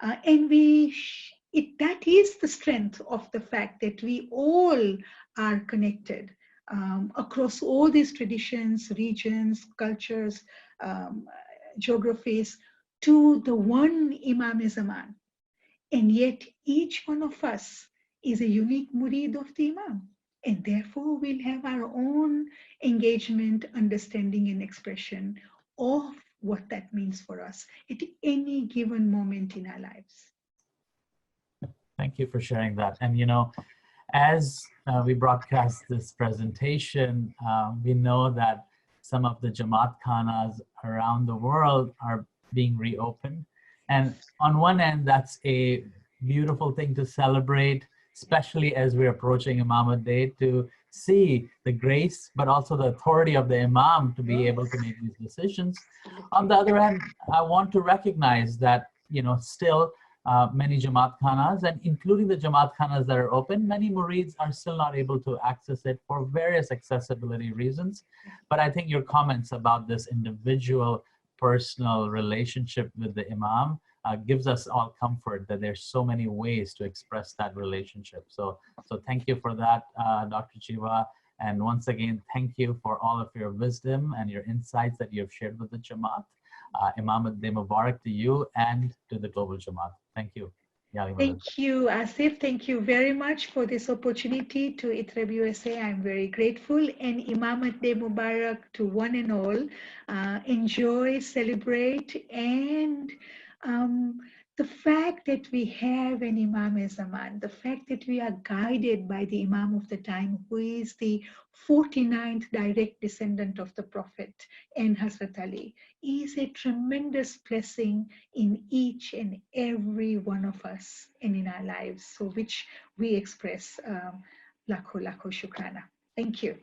And that is the strength of the fact that we all are connected across all these traditions, regions, cultures, geographies, to the one Imam-e-Zaman. And yet each one of us is a unique murid of the Imam. And therefore we'll have our own engagement, understanding, and expression of what that means for us at any given moment in our lives. Thank you for sharing that. And as we broadcast this presentation, we know that some of the Jamaat Khanas around the world are being reopened. And on one end, that's a beautiful thing to celebrate, especially as we're approaching Imamat Day, to see the grace, but also the authority of the Imam to be able to make these decisions. On the other hand, I want to recognize that, still many Jamaat Khanas, and including the Jamaat Khanas that are open, many murids are still not able to access it for various accessibility reasons. But I think your comments about this individual personal relationship with the Imam gives us all comfort that there's so many ways to express that relationship. So thank you for that, Dr. Jiwa. And once again, thank you for all of your wisdom and your insights that you have shared with the Jamaat. Imamat Day Mubarak to you and to the Global Jamaat. Thank you. Thank you, Asif. Thank you very much for this opportunity to ITREB USA. I'm very grateful. And Imamat Day Mubarak to one and all. Enjoy, celebrate, and the fact that we have an Imam-e-Zaman, the fact that we are guided by the Imam of the time, who is the 49th direct descendant of the Prophet and Hazrat Ali, is a tremendous blessing in each and every one of us and in our lives, so which we express lakho lakho shukrana. Thank you.